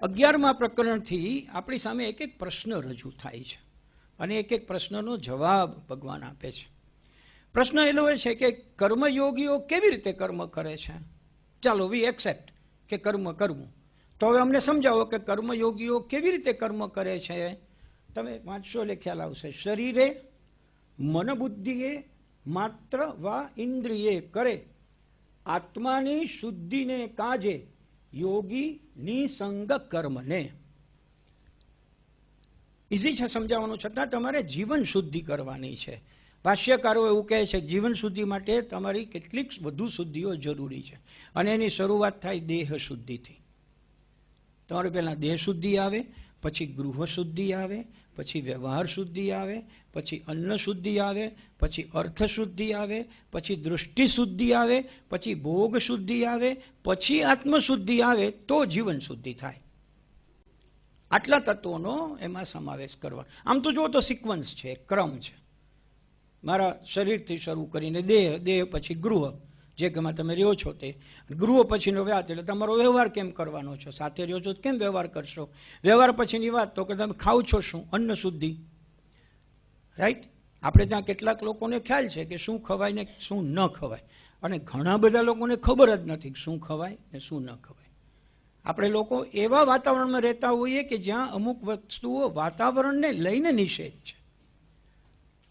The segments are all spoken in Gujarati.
11મા પ્રકરણથી આપણી સામે એક એક પ્રશ્ન રજૂ થાય છે અને એક એક પ્રશ્નનો જવાબ ભગવાન આપે છે. પ્રશ્ન એલો છે કે કર્મયોગીઓ કેવી રીતે કર્મ કરે છે. ચાલો વી એક્સેપ્ટ કે કર્મ કરવું, તો હવે અમને સમજાવો કે કર્મયોગીઓ કેવી રીતે કર્મ કરે છે. તમે વાંચશો એટલે ખ્યાલ આવશે. શરીરે મન બુદ્ધિએ માત્ર વા ઇન્દ્રિયે કરે આત્માની શુદ્ધિને કાજે યોગી નિસંગ કર્મને. ઇઝી છે સમજાવવાનું, છતાં તમારે જીવન શુદ્ધિ કરવાની છે. ભાષ્યકારો એવું કહે છે કે જીવન શુદ્ધિ માટે તમારી કેટલીક વધુ શુદ્ધિઓ જરૂરી છે અને એની શરૂઆત થાય દેહ શુદ્ધિથી. તમારે પહેલાં દેહ શુદ્ધિ આવે, પછી ગૃહ શુદ્ધિ આવે, પછી વ્યવહાર શુદ્ધિ આવે, પછી અન્ન શુદ્ધિ આવે, પછી અર્થ શુદ્ધિ આવે, પછી દૃષ્ટિ શુદ્ધિ આવે, પછી ભોગ શુદ્ધિ આવે, પછી આત્મશુદ્ધિ આવે, તો જીવન શુદ્ધિ થાય. આટલા તત્વોનો એમાં સમાવેશ કરવાનો. આમ તો જુઓ તો સિક્વન્સ છે, ક્રમ છે. મારા શરીરથી શરૂ કરીને દેહ પછી ગૃહ, જે ગમાં તમે રહ્યો છો તે, ગૃહ પછીનો વ્યાત એટલે તમારો વ્યવહાર કેમ કરવાનો છો, સાથે રહ્યો છો કેમ વ્યવહાર કરશો, વ્યવહાર પછીની વાત તો કે તમે ખાવ છો શું, અન્ન શુદ્ધિ. રાઈટ. આપણે ત્યાં કેટલાક લોકોને ખ્યાલ છે કે શું ખવાય ને શું ન ખવાય, અને ઘણા બધા લોકોને ખબર જ નથી શું ખવાય ને શું ન ખવાય. આપણે લોકો એવા વાતાવરણમાં રહેતા હોઈએ કે જ્યાં અમુક વસ્તુઓ વાતાવરણને લઈને નિષેધ છે.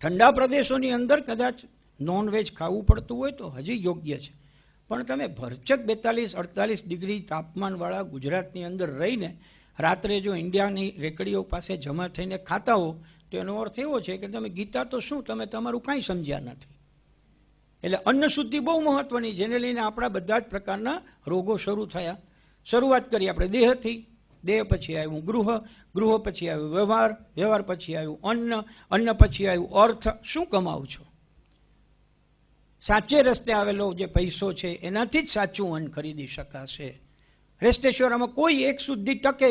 ઠંડા પ્રદેશોની અંદર કદાચ નોનવેજ ખાવું પડતું હોય તો હજી યોગ્ય છે, પણ તમે ભરચક 42-48 ડિગ્રી તાપમાનવાળા ગુજરાતની અંદર રહીને રાત્રે જો ઇન્ડિયાની રેકડીઓ પાસે જમા થઈને ખાતા હો તો એનો અર્થ એવો છે કે તમે ગીતા તો શું, તમે તમારું કાંઈ સમજ્યા નથી. એટલે અન્ન શુદ્ધિ બહુ મહત્વની, જેને લઈને આપણા બધા જ પ્રકારના રોગો શરૂ થયા. શરૂઆત કરી આપણે દેહથી, દેહ પછી આવ્યું ગૃહ, ગૃહ પછી આવ્યું વ્યવહાર, વ્યવહાર પછી આવ્યું અન્ન, અન્ન પછી આવ્યું અર્થ. શું કમાવું છો? સાચે રસ્તે આવેલો જે પૈસો છે એનાથી જ સાચું અન્ન ખરીદી શકાશે. રેસ્ટેશ્વરમાં કોઈ એક શુદ્ધિ ટકે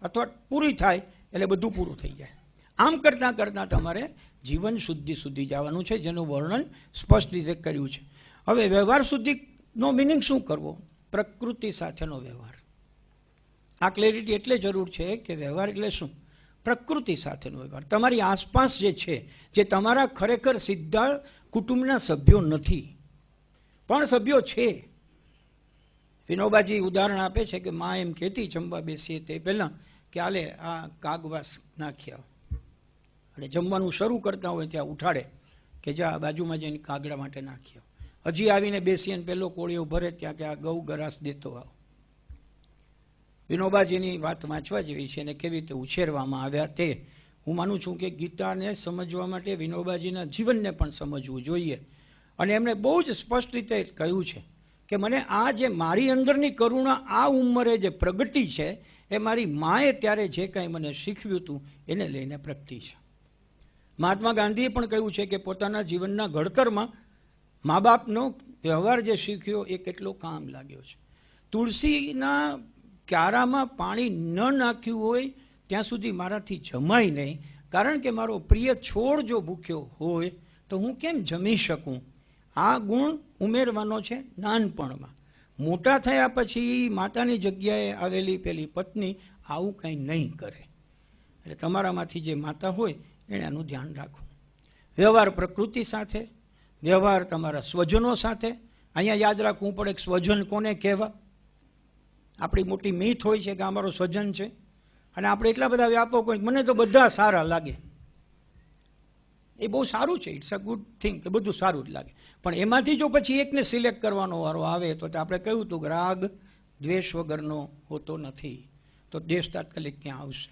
અથવા પૂરી થાય એટલે બધું પૂરું થઈ જાય. આમ કરતાં કરતાં તમારે જીવન શુદ્ધિ સુધી જવાનું છે, જેનું વર્ણન સ્પષ્ટ રીતે કર્યું છે. હવે વ્યવહાર શુદ્ધિનો મિનિંગ શું કરવો? પ્રકૃતિ સાથેનો વ્યવહાર. આ ક્લેરિટી એટલે જરૂર છે કે વ્યવહાર એટલે શું? પ્રકૃતિ સાથેનો વ્યવહાર. તમારી આસપાસ જે છે, જે તમારા ખરેખર સીધા કુટુંબના સભ્યો નથી પણ સભ્યો છે. વિનોબાજી ઉદાહરણ આપે છે કે માં એમ કહેતી જમવા બેસીએ તે પહેલાં કે આલે આ કાગવાસ નાખી આવો, અને જમવાનું શરૂ કરતા હોય ત્યાં ઉઠાડે કે જા બાજુમાં જઈને કાગડા માટે નાખી આવો. હજી આવીને બેસીએ ને પહેલો કોળિયો ભરે ત્યાં કે આ ગૌ ગરાસ દેતો આવો. વિનોબાજીની વાત વાંચવા જેવી છે અને કેવી રીતે ઉછેરવામાં આવ્યા તે હું માનું છું કે ગીતાને સમજવા માટે વિનોબાજીના જીવનને પણ સમજવું જોઈએ. અને એમણે બહુ જ સ્પષ્ટ રીતે કહ્યું છે કે મને આ જે મારી અંદરની કરુણા આ ઉંમરે જે પ્રગટી છે એ મારી માએ ત્યારે જે કંઈ મને શીખવ્યું હતું એને લઈને પ્રગટી છે. મહાત્મા ગાંધીએ પણ કહ્યું છે કે પોતાના જીવનના ઘડતરમાં મા બાપનો વ્યવહાર જે શીખ્યો એ કેટલો કામ લાગ્યો છે. તુલસીના ક્યારામાં પાણી ન નાખ્યું હોય ત્યાં સુધી મારાથી જમાય નહીં, કારણ કે મારો પ્રિય છોડ જો ભૂખ્યો હોય તો હું કેમ જમી શકું? આ ગુણ ઉમેરવાનો છે નાનપણમાં. મોટા થયા પછી માતાની જગ્યાએ આવેલી પેલી પત્ની આવું કંઈ નહીં કરે. એટલે તમારામાંથી જે માતા હોય એણે આનું ધ્યાન રાખવું. વ્યવહાર પ્રકૃતિ સાથે, વ્યવહાર તમારા સ્વજનો સાથે. અહીંયા યાદ રાખવું પડે કે સ્વજન કોને કહેવા. આપણી મોટી મીથ હોય છે કે અમારો સ્વજન છે, અને આપણે એટલા બધા વ્યાપક હોય મને તો બધા સારા લાગે. એ બહુ સારું છે, ઇટ્સ અ ગુડ થિંગ કે બધું સારું જ લાગે, પણ એમાંથી જો પછી એકને સિલેક્ટ કરવાનો વારો આવે તો આપણે કહ્યું હતું કે રાગ દ્વેષ વગરનો હોતો નથી, તો દ્વેષ તાત્કાલિક ત્યાં આવશે.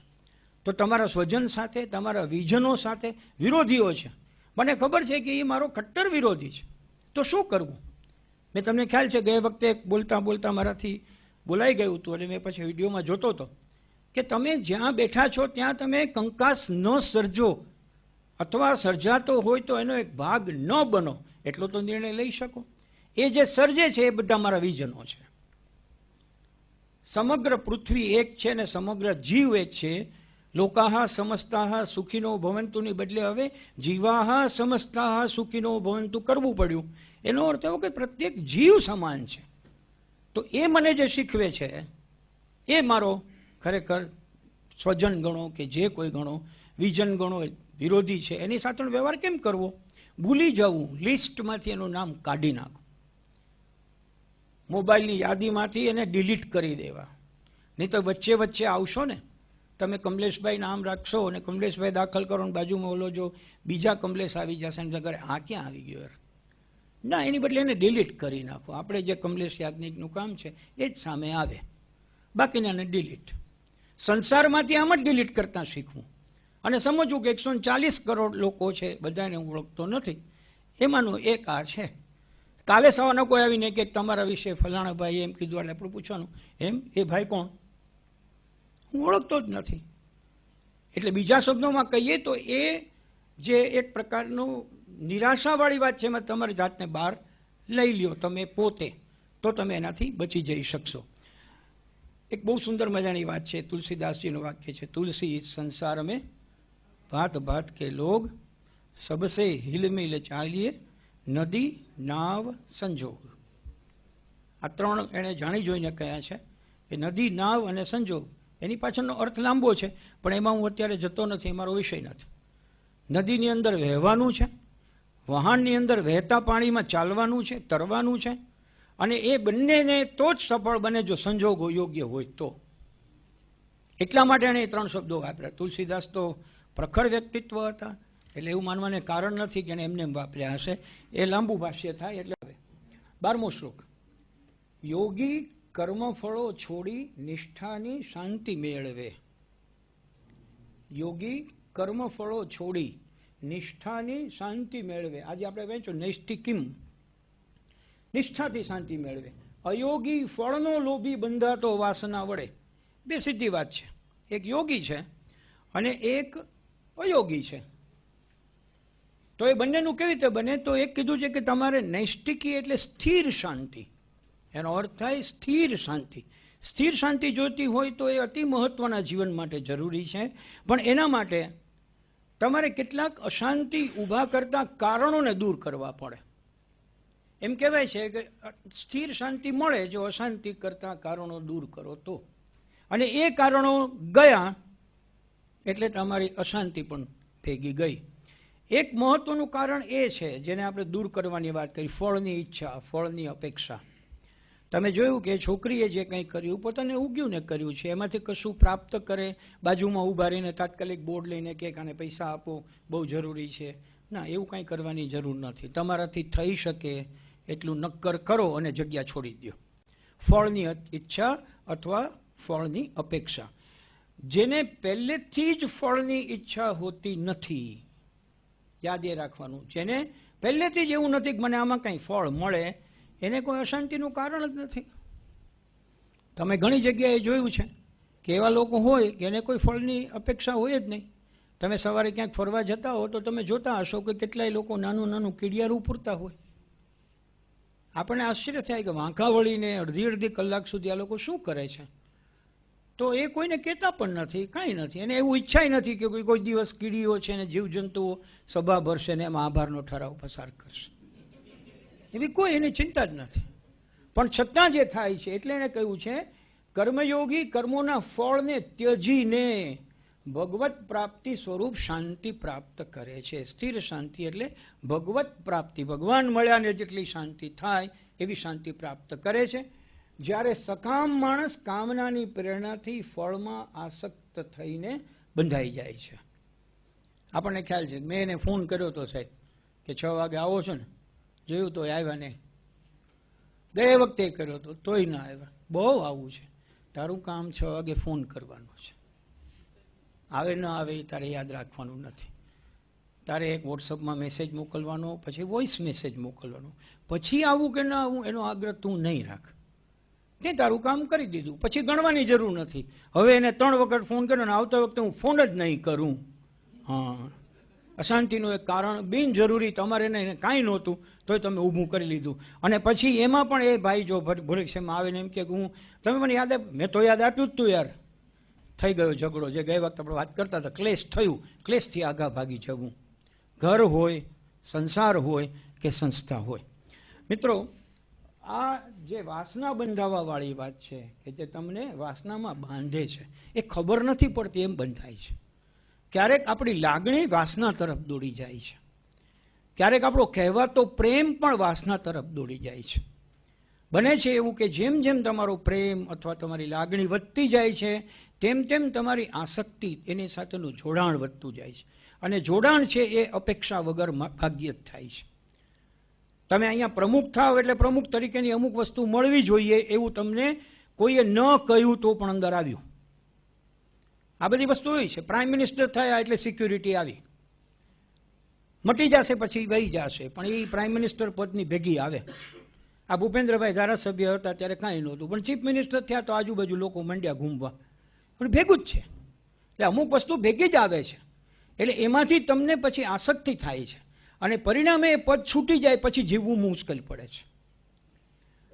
તો તમારા સ્વજન સાથે, તમારા વિજનો સાથે વિરોધીઓ છે, મને ખબર છે કે એ મારો કટ્ટર વિરોધી છે, તો શું કરવું? મેં તમને ખ્યાલ છે ગયા વખતે બોલતા બોલતા મારાથી બોલાઈ ગયું હતું અને મેં પછી વિડીયોમાં જોતો હતો કે તમે જ્યાં બેઠા છો ત્યાં તમે કંકાસ ન સર્જો, અથવા સર્જાતો હોય તો એનો એક ભાગ ન બનો, એટલો તો નિર્ણય લઈ શકો. એ જે સર્જે છે એ બધા મારા વિજનો છે. સમગ્ર પૃથ્વી એક છે ને સમગ્ર જીવ એક છે. લોકાહ સમસ્તાહ સુખીનો ભવંતુની બદલે હવે જીવાહ સમસ્તાહ સુખીનો ભવંતુ કરવું પડ્યું. એનો અર્થ એવો કે પ્રત્યેક જીવ સમાન છે. તો એ મને જે શીખવે છે એ મારો ખરેખર સ્વજન ગણો કે જે કોઈ ગણો, વિજન ગણો, વિરોધી છે, એની સાથે વ્યવહાર કેમ કરવો? ભૂલી જવું, લિસ્ટમાંથી એનું નામ કાઢી નાખવું, મોબાઈલની યાદીમાંથી એને ડિલીટ કરી દેવા. નહીં તો વચ્ચે વચ્ચે આવશો ને, તમે કમલેશભાઈ નામ રાખશો અને કમલેશભાઈ દાખલ કરો ને બાજુમાં ઓલો જો બીજા કમલેશ આવી જશે ને ઘરે, આ ક્યાં આવી ગયો યાર? ના, એની બદલે એને ડિલીટ કરી નાખો. આપણે જે કમલેશ યાજ્ઞિકનું કામ છે એ જ સામે આવે, બાકીનાને ડિલીટ. સંસારમાંથી આમ જ ડિલીટ કરતા શીખવું અને સમજવું કે 140 કરોડ લોકો છે, બધાને હું ઓળખતો નથી, એમાંનો એક આ છે. કાલે સવારનો કોઈ આવીને કે તમારા વિશે ફલાણા ભાઈ એમ કીધું, એટલે આપણે પૂછવાનું, એમ એ ભાઈ કોણ? હું ઓળખતો જ નથી. એટલે બીજા શબ્દોમાં કહીએ તો એ જે એક પ્રકારનું નિરાશાવાળી વાત છે, એમાં તમારી જાતને બહાર લઈ લ્યો તમે પોતે, તો તમે એનાથી બચી જઈ શકશો. એક બહુ સુંદર મજાની વાત છે, તુલસીદાસજીનું વાક્ય છે, તુલસી ઇસ સંસાર में भात भात के लोग सबसे हिल मिल चालिए नदी नाव संजोग. આ ત્રણ એણે જાણી જોઈને કહ્યા છે કે નદી, નાવ અને સંજોગ. એની પાછળનો અર્થ લાંબો છે, પણ એમાં હું અત્યારે જતો નથી, મારો વિષય નથી. નદીની અંદર વહેવાનું છે, વહાણની અંદર વહેતા પાણીમાં ચાલવાનું છે, તરવાનું છે, અને એ બંનેને તો જ સફળ બને જો સંજોગો યોગ્ય હોય તો. એટલા માટે એણે 3 શબ્દો વાપર્યા. તુલસીદાસ તો પ્રખર વ્યક્તિત્વ હતા, એટલે એવું માનવાને કારણ નથી કે એને એમને વાપર્યા હશે. એ લાંબુ ભાષ્ય થાય. એટલે હવે 12મો શ્લોક. યોગી કર્મફળો છોડી નિષ્ઠાની શાંતિ મેળવે. યોગી કર્મફળો છોડી નિષ્ઠાની શાંતિ મેળવે. આજે આપણે વહેંચો નૈષ્ઠિકીમ, નિષ્ઠાથી શાંતિ મેળવે. અયોગી ફળનો લોભી બંધાતો વાસના વડે. બે સીધી વાત છે, એક યોગી છે અને એક અયોગી છે. તો એ બંનેનું કેવી રીતે બને? તો એક કીધું છે કે તમારે નૈષ્ઠિકી એટલે સ્થિર શાંતિ, એનો અર્થ થાય સ્થિર શાંતિ. સ્થિર શાંતિ જોઈતી હોય તો એ અતિ મહત્વના જીવન માટે જરૂરી છે, પણ એના માટે તમારે કેટલાક અશાંતિ ઊભા કરતા કારણોને દૂર કરવા પડે. એમ કહેવાય છે કે સ્થિર શાંતિ મળે જો અશાંતિ કરતા કારણો દૂર કરો તો. અને એ કારણો ગયા એટલે તમારી અશાંતિ પણ ભેગી ગઈ. એક મહત્વનું કારણ એ છે જેને આપણે દૂર કરવાની વાત કરી, ફળની ઈચ્છા, ફળની અપેક્ષા. તમે જોયું કે છોકરીએ જે કંઈ કર્યું, પોતાને ઉગ્યું ને કર્યું છે, એમાંથી કશું પ્રાપ્ત કરે, બાજુમાં ઊભા રહીને તાત્કાલિક બોર્ડ લઈને કે આને પૈસા આપો, બહુ જરૂરી છે. ના, એવું કાંઈ કરવાની જરૂર નથી. તમારાથી થઈ શકે એટલું નક્કર કરો અને જગ્યા છોડી દો. ફળની ઈચ્છા અથવા ફળની અપેક્ષા. જેને પહેલેથી જ ફળની ઈચ્છા હોતી નથી, યાદ એ રાખવાનું, જેને પહેલેથી જ એવું નથી કે મને આમાં કંઈ ફળ મળે, એને કોઈ અશાંતિનું કારણ જ નથી. તમે ઘણી જગ્યાએ જોયું છે કે એવા લોકો હોય કે એને કોઈ ફળની અપેક્ષા હોય જ નહીં. તમે સવારે ક્યાંક ફરવા જતા હો તો તમે જોતા હશો કે કેટલાય લોકો નાનું નાનું કીડિયારું પૂરતા હોય. આપણને આશ્ચર્ય થાય કે વાંકા વળીને અડધી કલાક સુધી આ લોકો શું કરે છે? તો એ કોઈને કહેતા પણ નથી, કાંઈ નથી. એને એવું ઈચ્છાય નથી કે કોઈ દિવસ કીડીઓ છે ને જીવજંતુઓ સભા ભરશે ને એમાં આભારનો ઠરાવ પસાર કરશે. એવી કોઈ એની ચિંતા જ નથી. પણ છતાં જે થાય છે એટલે એને કહ્યું છે કર્મયોગી કર્મોના ફળને ત્યજીને ભગવત પ્રાપ્તિ સ્વરૂપ શાંતિ પ્રાપ્ત કરે છે. સ્થિર શાંતિ એટલે ભગવત પ્રાપ્તિ, ભગવાન મળ્યાને જેટલી શાંતિ થાય એવી શાંતિ પ્રાપ્ત કરે છે. જ્યારે સકામ માણસ કામનાની પ્રેરણાથી ફળમાં આસક્ત થઈને બંધાઈ જાય છે. આપણને ખ્યાલ છે, મેં એને ફોન કર્યો હતો સાહેબ કે 6 વાગે આવો છો ને, જોયું તો આવ્યા નહીં. ગયા વખતે કર્યો હતો તોય ના આવ્યા. બહુ આવું છે, તારું કામ 6 વાગે ફોન કરવાનો છે. આવે ન આવે એ તારે યાદ રાખવાનું નથી. તારે એક વોટ્સઅપમાં મેસેજ મોકલવાનો, પછી વોઇસ મેસેજ મોકલવાનો, પછી આવું કે ના આવું એનો આગ્રહ તું નહીં રાખ. તે તારું કામ કરી દીધું, પછી ગણવાની જરૂર નથી. હવે એને 3 વખત ફોન કર્યો ને આવતા વખતે હું ફોન જ નહીં કરું. હા, અશાંતિનું એક કારણ બિનજરૂરી, તમારે એને કાંઈ નહોતું તોય તમે ઊભું કરી લીધું. અને પછી એમાં પણ એ ભાઈ જો ભૂલેક્ષેમાં આવે ને એમ કે હું, તમે મને યાદ આપ, મેં તો યાદ આપ્યું જ તું યાર. થઈ ગયો ઝઘડો, જે ગઈ વખત આપણે વાત કરતા હતા, ક્લેશ થયું. ક્લેશથી આગા ભાગી જવું. ઘર હોય, સંસાર હોય કે સંસ્થા હોય. મિત્રો, આ જે વાસના બંધાવા વાળી વાત છે કે જે તમને વાસનામાં બાંધે છે, એ ખબર નથી પડતી એમ બંધાય છે. ક્યારેક આપણી લાગણી વાસના તરફ દોડી જાય છે, ક્યારેક આપણો કહેવાતો પ્રેમ પણ વાસના તરફ દોડી જાય છે. બને છે એવું કે જેમ જેમ તમારો પ્રેમ અથવા તમારી લાગણી વધતી જાય છે તેમ તેમ તમારી આસક્તિ, એની સાથેનું જોડાણ વધતું જાય છે. અને જોડાણ છે એ અપેક્ષા વગર ભાગ્ય જ થાય છે. તમે અહીંયા પ્રમુખ થાવ એટલે પ્રમુખ તરીકેની અમુક વસ્તુ મળવી જોઈએ એવું તમને કોઈએ ન કહ્યું તો પણ અંદર આવ્યું. આ બધી વસ્તુ એવી છે. પ્રાઇમ મિનિસ્ટર થયા એટલે સિક્યુરિટી આવી, મટી જશે પછી વહી જશે, પણ એ પ્રાઇમ મિનિસ્ટર પદની ભેગી આવે. આ ભૂપેન્દ્રભાઈ ધારાસભ્ય હતા ત્યારે કાંઈ નહોતું, પણ ચીફ મિનિસ્ટર થયા તો આજુબાજુ લોકો મંડ્યા ઘૂમવા, પણ ભેગું જ છે. એટલે અમુક વસ્તુ ભેગી જ આવે છે. એટલે એમાંથી તમને પછી આસક્તિ થાય છે અને પરિણામે એ પદ છૂટી જાય પછી જીવવું મુશ્કેલ પડે છે.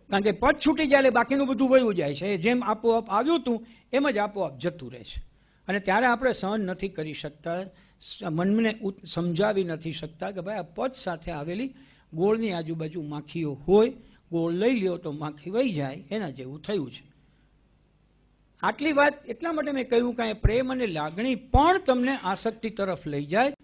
કારણ કે પદ છૂટી જાય એટલે બાકીનું બધું વયું જાય છે. જેમ આપોઆપ આવ્યું હતું એમ જ આપોઆપ જતું રહે છે. અને ત્યારે આપણે સહન નથી કરી શકતા, મનને સમજાવી નથી શકતા કે ભાઈ આ પદ સાથે આવેલી ગોળની આજુબાજુ માખીઓ હોય, ગોળ લઈ લ્યો તો માખી વહી જાય, એના જેવું થયું છે. આટલી વાત એટલા માટે મેં કહ્યું કે પ્રેમ અને લાગણી પણ તમને આસક્તિ તરફ લઈ જાય